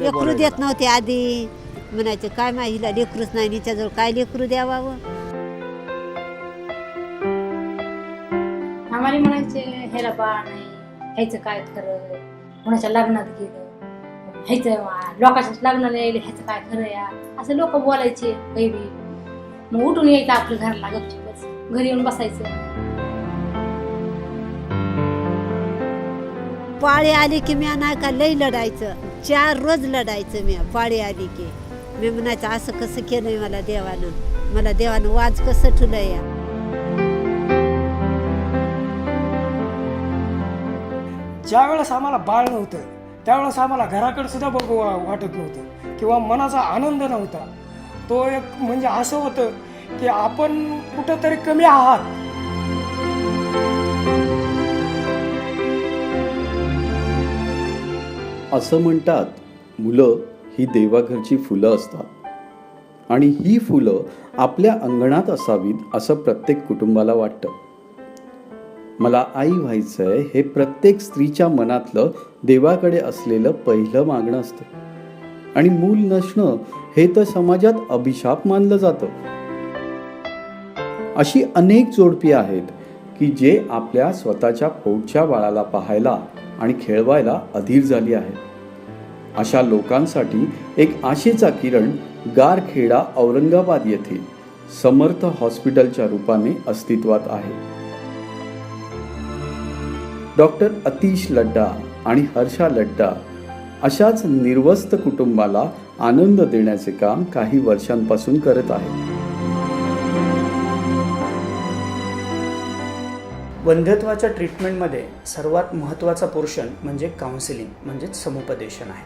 लेकरू देत नव्हते आधी, म्हणायचे काय हिला लेकरूच नाही, हिच्याजवळ काय लेकरू द्यावावं. आम्हाला म्हणायचे ह्याला बाळ नाही, ह्याचं काय खरं, कोणाच्या लग्नात गेलं, ह्याचं लोकांच्या लग्नाला यायला ह्याचं काय खरं या, असं लोक बोलायचे पहिली. मग उठून यायचं आपलं घरला गपचूपच, घरी येऊन बसायचं. पाळी आली की मी नाही का लई लढायचं, 4 रोज लढायचं मी. पाळी आली की मी म्हणायचं असं कसं केलंय मला देवानं वाज कसं ठुलंय या. ज्या वेळेस आम्हाला बाळ नव्हतं त्यावेळेस आम्हाला घराकडे सुद्धा बघू वाटत नव्हतं किंवा मनाचा आनंद नव्हता. तो एक म्हणजे असं होतं की आपण कुठंतरी कमी आहात. असं म्हणतात मुलं ही देवाघरची फुलं असतात आणि ही फुलं आपल्या अंगणात असावीत असं प्रत्येक कुटुंबाला वाटतं. मला आई व्हायचंय हे प्रत्येक स्त्रीच्या मनातलं देवाकडे असलेलं पहिलं मागणं असतं आणि मूल नसणं हे तर समाजात अभिशाप मानलं जातं. अशी अनेक जोडपी आहेत की जे आपल्या स्वतःच्या पोटच्या बाळाला पाहायला आणि खेळवायला अधीर झाली आहे. अशा लोकांसाठी एक आशेचा किरण गारखेडा औरंगाबाद येथे समर्थ हॉस्पिटलच्या रूपाने अस्तित्वात आहे. डॉक्टर अतिश लड्डा आणि हर्षा लड्डा अशाच निर्वस्त कुटुंबाला आनंद देण्याचे काम काही वर्षांपासून करत आहेत. वंध्यत्वाच्या ट्रीटमेंटमध्ये सर्वात महत्त्वाचा पोर्शन म्हणजे काउन्सिलिंग म्हणजेच समुपदेशन आहे.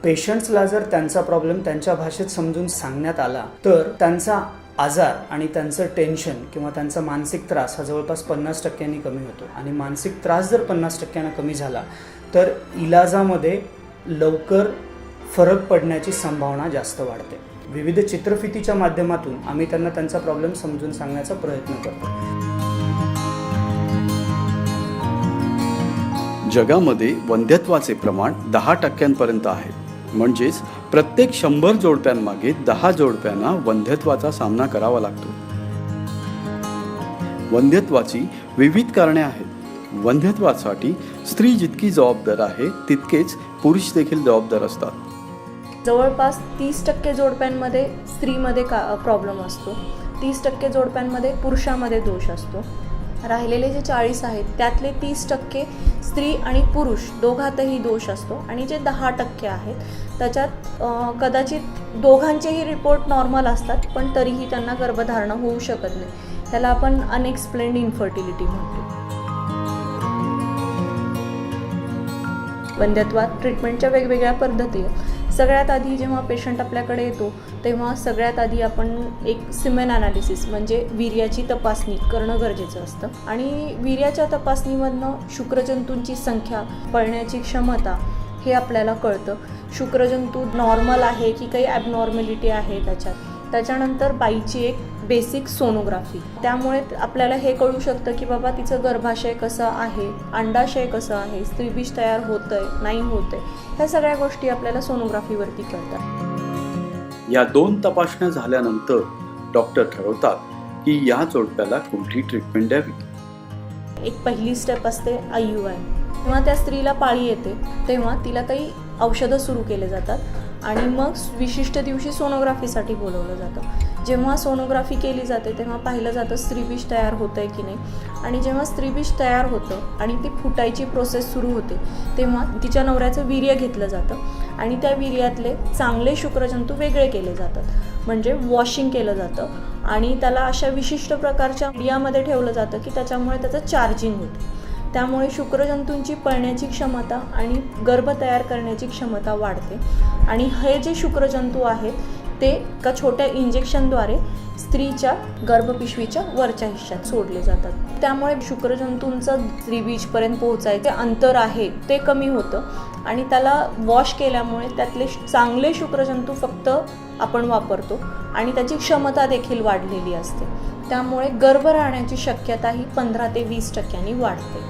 पेशंट्सला जर त्यांचा प्रॉब्लेम त्यांच्या भाषेत समजून सांगण्यात आला तर त्यांचा आजार आणि त्यांचं टेन्शन किंवा त्यांचा मानसिक त्रास हा जवळपास 50% कमी होतो. आणि मानसिक त्रास जर 50% कमी झाला तर इलाजामध्ये लवकर फरक पडण्याची संभावना जास्त वाढते. विविध चित्रफितीच्या माध्यमातून आम्ही त्यांना त्यांचा प्रॉब्लेम समजून सांगण्याचा प्रयत्न करतो. जगामध्ये वंध्यत्वाचे प्रमाण 10% आहे. म्हणजेच प्रत्येक 100 जोडप्यांमागे 10 जोडप्यांना वंध्यत्वाचा सामना करावा लागतो. वंध्यत्वाची विविध कारणे आहेत. वंध्यत्वासाठी स्त्री जितकी जबाबदार आहे तितकेच पुरुष देखील जबाबदार असतात. जवळपास 30% जोडप्यांमध्ये स्त्रीमध्ये प्रॉब्लेम असतो, 30% जोडप्यांमध्ये पुरुषामध्ये दोष असतो. राहिलेले जे 40 आहेत त्यातले 30% स्त्री आणि पुरुष दोघातही दोष असतो. आणि जे 10% आहेत त्याच्यात कदाचित दोघांचेही रिपोर्ट नॉर्मल असतात पण तरीही त्यांना गर्भधारणा होऊ शकत नाही. त्याला आपण अनएक्सप्लेन्ड इन्फर्टिलिटी म्हणतो. वंध्यत्वात ट्रीटमेंटच्या वेगवेगळ्या पद्धती आहेत. सगळ्यात आधी जेव्हा पेशंट आपल्याकडे येतो तेव्हा सगळ्यात आधी आपण एक सिमेन ॲनालिसिस म्हणजे वीर्याची तपासणी करणं गरजेचं असतं. आणि वीर्याच्या तपासणीमधनं शुक्रजंतूंची संख्या, पळण्याची क्षमता हे आपल्याला कळतं. शुक्रजंतू नॉर्मल आहे की काही ॲबनॉर्मॅलिटी आहे त्याच्यानंतर बाईची एक बेसिक सोनोग्राफी, त्यामुळे आपल्याला हे कळू शकतं की बाबा तिचं गर्भाशय कसं आहे, अंडाशय कसं आहे, स्त्रीबीज तयार होतंय नाही होतंय, ह्या सगळ्या गोष्टी आपल्याला सोनोग्राफीवरती कळतात. या 2 तपासण्या झाल्यानंतर डॉक्टर ठरवतात की या जोडप्याला कोणती ट्रीटमेंट द्यावी. एक पहिली स्टेप असते IUI. जेव्हा त्या स्त्रीला पाळी येते तेव्हा तिला काही औषधं सुरू केले जातात आणि मग विशिष्ट दिवशी सोनोग्राफीसाठी बोलवलं जातं. जेव्हा सोनोग्राफी केली जाते तेव्हा पाहिलं जातं स्त्रीबीज तयार होतं आहे की नाही. आणि जेव्हा स्त्रीबीज तयार होतं आणि ती फुटायची प्रोसेस सुरू होते तेव्हा तिच्या नवऱ्याचं वीर्य घेतलं जातं आणि त्या वीर्यातले चांगले शुक्रजंतू वेगळे केले जातात. म्हणजे वॉशिंग केलं जातं आणि त्याला अशा विशिष्ट प्रकारच्या मीडियामध्ये ठेवलं जातं की त्याच्यामुळे त्याचं चार्जिंग होतं. त्यामुळे शुक्रजंतूंची पळण्याची क्षमता आणि गर्भ तयार करण्याची क्षमता वाढते. आणि हे जे शुक्रजंतू आहेत ते एका छोट्या इंजेक्शनद्वारे स्त्रीच्या गर्भपिशवीच्या वरच्या हिश्श्यात सोडले जातात. त्यामुळे शुक्रजंतूंचं स्त्रीबीजपर्यंत पोहोचायचे अंतर आहे ते कमी होतं आणि त्याला वॉश केल्यामुळे त्यातले चांगले शुक्रजंतू फक्त आपण वापरतो आणि त्याची क्षमता देखील वाढलेली असते. त्यामुळे गर्भ राहण्याची शक्यता ही 15 ते 20% वाढते.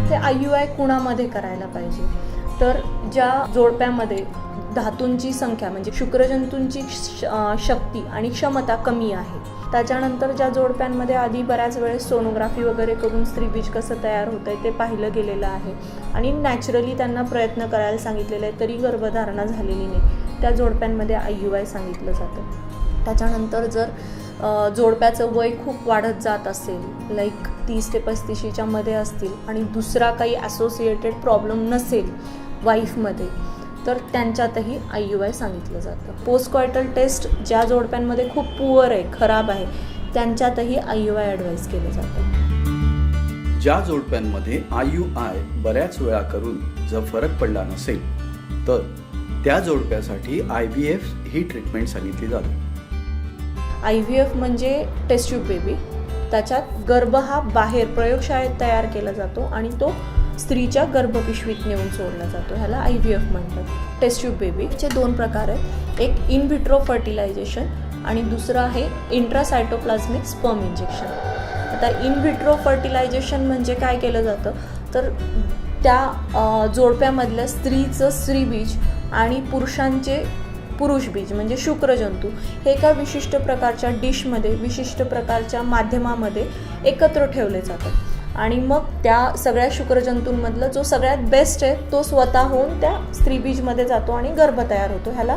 ते IUI कुणामध्ये करायला पाहिजे, तर ज्या जोडप्यामध्ये धातूंची संख्या म्हणजे शुक्रजंतूंची शक्ती आणि क्षमता कमी आहे, त्याच्यानंतर ज्या जोडप्यांमध्ये आधी बऱ्याच वेळेस सोनोग्राफी वगैरे करून स्त्रीबीज कसं तयार होतं आहे ते पाहिलं गेलेलं आहे आणि नॅचरली त्यांना प्रयत्न करायला सांगितलेले आहे तरी गर्भधारणा झालेली नाही, त्या जोडप्यांमध्ये IUI सांगितलं जातं. त्याच्यानंतर जर जोडप्याचं वय खूप वाढत जात असेल, लाईक 30 ते 35च्या मध्ये असतील आणि दुसरा काही ॲसोसिएटेड प्रॉब्लेम नसेल वाईफमध्ये, तर त्यांच्यातही IUI सांगितलं जातं. पोस्टकॉयटल टेस्ट ज्या जोडप्यांमध्ये खूप पुअर आहे, खराब आहे, त्यांच्यातही IUI ॲडवाईस केलं जातं. ज्या जोडप्यांमध्ये IUI बऱ्याच वेळा करून जर फरक पडला नसेल तर त्या जोडप्यासाठी IVF ही ट्रीटमेंट सांगितली जाते. IVF म्हणजे टेस्ट ट्यूब बेबी. त्याच्यात गर्भ हा बाहेर प्रयोगशाळेत तयार केला जातो आणि तो स्त्रीच्या गर्भपिशवीत नेऊन सोडला जातो. ह्याला IVF म्हणतात. टेस्ट ट्यूब बेबीचे 2 प्रकार आहेत, एक इन व्हिट्रो फर्टिलायझेशन आणि दुसरं आहे इंट्रासायटोप्लाझ्मिक स्पर्म इंजेक्शन. आता इन व्हिट्रो फर्टिलायझेशन म्हणजे काय केलं जातं, तर त्या जोडप्यामधल्या स्त्रीचं स्त्रीबीज आणि पुरुषांचे पुरुष बीज म्हणजे शुक्रजंतू हे एका विशिष्ट प्रकारच्या डिशमध्ये, विशिष्ट प्रकारच्या माध्यमामध्ये एकत्र ठेवले जातात आणि मग त्या सगळ्या शुक्रजंतूंमधलं जो सगळ्यात बेस्ट आहे तो स्वतःहून त्या स्त्रीबीजमध्ये जातो आणि गर्भ तयार होतो. ह्याला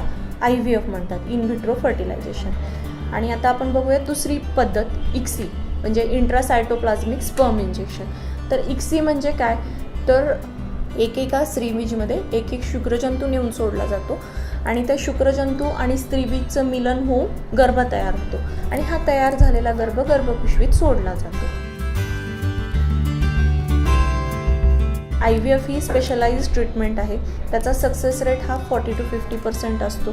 IVF म्हणतात, इन व्हिट्रो फर्टिलायझेशन. आणि आता आपण बघूया दुसरी पद्धत, ICSI म्हणजे इंट्रासायटोप्लाझ्मिक स्पर्म इंजेक्शन. तर ICSI म्हणजे काय, तर एकेका स्त्रीबीजमध्ये एक शुक्रजंतू नेऊन सोडला जातो आणि त्या शुक्रजंतू आणि स्त्रीबीजचं मिलन होऊन गर्भ तयार होतो आणि हा तयार झालेला गर्भ गर्भपिशवीत सोडला जातो. IVF ही स्पेशलाइज्ड ट्रीटमेंट आहे. त्याचा सक्सेस रेट हा 40 to 50% असतो.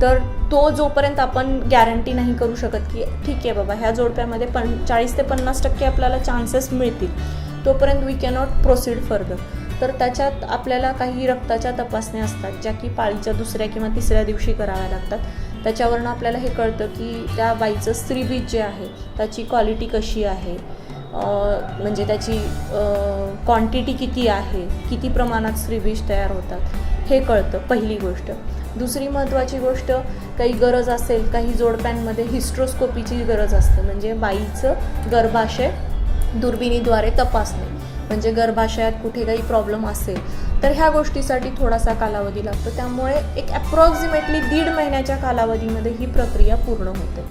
तर तो जोपर्यंत आपण गॅरंटी नाही करू शकत की ठीक आहे बाबा ह्या जोडप्यामध्ये 40 ते 50% आपल्याला चान्सेस मिळतील, तोपर्यंत वी कॅनॉट प्रोसीड फर्दर. तर त्याच्यात आपल्याला काही रक्ताच्या तपासण्या असतात ज्या की पाळीच्या 2ऱ्या किंवा 3ऱ्या दिवशी कराव्या लागतात. त्याच्यावरनं आपल्याला हे कळतं की त्या बाईचं स्त्रीबीज जे आहे त्याची क्वालिटी कशी आहे, म्हणजे त्याची क्वांटिटी किती आहे, किती प्रमाणात स्त्रीबीज तयार होतात हे कळतं, पहिली गोष्ट. दुसरी महत्त्वाची गोष्ट, काही गरज असेल, काही जोडप्यांमध्ये हिस्ट्रोस्कोपीची गरज असते, म्हणजे बाईचं गर्भाशय दुर्बिणीद्वारे तपासणे, म्हणजे गर्भाशयात कुठे काही प्रॉब्लेम असेल तर ह्या गोष्टीसाठी थोडासा कालावधी लागतो. त्यामुळे एक ॲप्रॉक्सिमेटली 1.5 महिन्याच्या कालावधीमध्ये ही प्रक्रिया पूर्ण होते.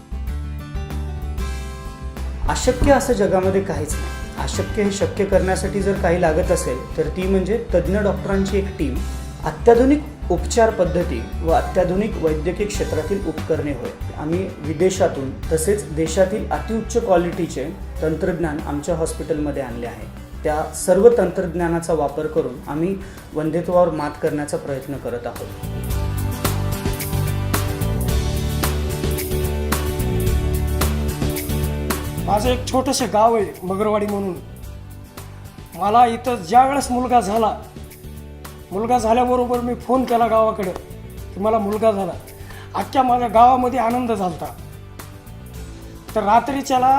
अशक्य असं जगामध्ये काहीच नाही. अशक्य हे शक्य करण्यासाठी जर काही लागत असेल तर ती म्हणजे तज्ज्ञ डॉक्टरांची एक टीम, अत्याधुनिक उपचार पद्धती व अत्याधुनिक वैद्यकीय क्षेत्रातील उपकरणे होय. आम्ही विदेशातून तसेच देशातील अतिउच्च क्वालिटीचे तंत्रज्ञान आमच्या हॉस्पिटलमध्ये आणले आहे. त्या सर्व तंत्रज्ञानाचा वापर करून आम्ही वंध्यत्वावर मात करण्याचा प्रयत्न करत आहोत. माझं एक छोटंसं गाव आहे मगरवाडी म्हणून. मला इथं ज्या वेळेस मुलगा झाल्याबरोबर मी फोन केला गावाकडे की मला मुलगा झाला. अख्ख्या माझ्या गावामध्ये आनंद झाला. तर रात्रीच्याला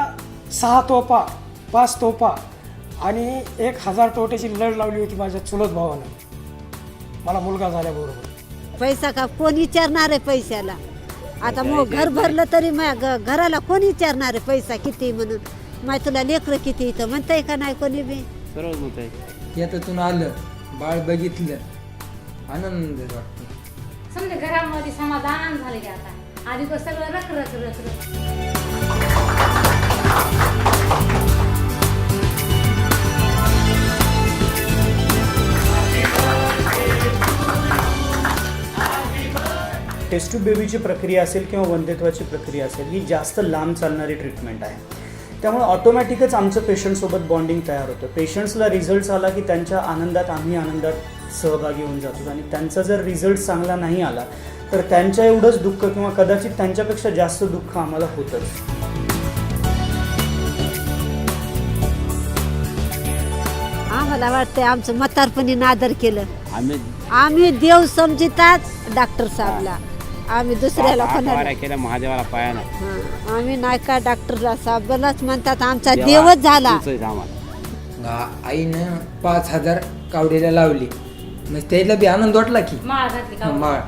6 तोफा 5 तोफा आणि 1000 टोट्याची लढ लावली होती माझ्या चुलत भावानं मला मुलगा झाल्याबरोबर. पैसा का कोण विचारणार आहे पैशाला? आता मग घर भरलं तरी घराला कोण विचारणार आहे पैसा किती म्हणून? माय तुला लेकरं किती इथं म्हणताय का नाही कोणी बी? सर्वच म्हणत आहे. यातून आलं बाळ बघितलं आनंद वाटतो. समजा घरामध्ये समाधान झाले की आता आधी सगळं रख रख रख रख. टेस्ट ट्यूब बेबीची प्रक्रिया असेल किंवा वंध्यत्वाची प्रक्रिया असेल ही जास्त लांब चालणारी ट्रीटमेंट आहे. त्यामुळे ऑटोमॅटिकच आमचं पेशंटसोबत बॉन्डिंग तयार होतं. पेशंट्सला रिझल्ट आला की त्यांच्या आनंदात आम्ही आनंदात सहभागी होऊन जातो आणि त्यांचा जर रिझल्ट चांगला नाही आला तर त्यांच्या एवढंच दुःख किंवा कदाचित त्यांच्यापेक्षा जास्त दुःख आम्हाला होतंच. आम्हाला वाटतंय आमचं म्हातारपणी नादर केलं. आम्ही देव समजितात डॉक्टर साहेबला, आम्ही दुसऱ्याला कोणाला केलं महादेवाला पायानं. आम्ही नाही का डॉक्टर साहेबालाच म्हणतात आमचा देवच झाला. आईनं 5,000 कावडीला लावली, मग त्याला बी आनंद वाटला की माळ घातली का माळ.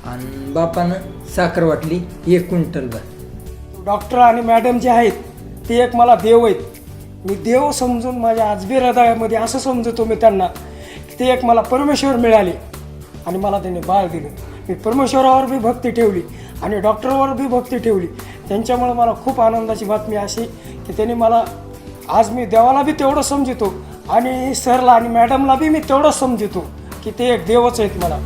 आणि बापानं साखर वाटली 1 क्विंटलभर. डॉक्टर आणि मॅडम जे आहेत ते एक मला देव आहेत. मी देव समजून माझ्या आजबी हृदयामध्ये असं समजतो मी त्यांना की ते एक मला परमेश्वर मिळाले आणि मला त्यांनी बाळ दिलं. मी परमेश्वरावर बी भक्ती ठेवली आणि डॉक्टरवर बी भक्ती ठेवली. त्यांच्यामुळे मला खूप आनंदाची बातमी अशी की त्यांनी मला, आज मी देवाला बी तेवढं समजतो आणि सरला आणि मॅडमला बी मी तेवढंच समजतो की ते एक देवच आहेत मला.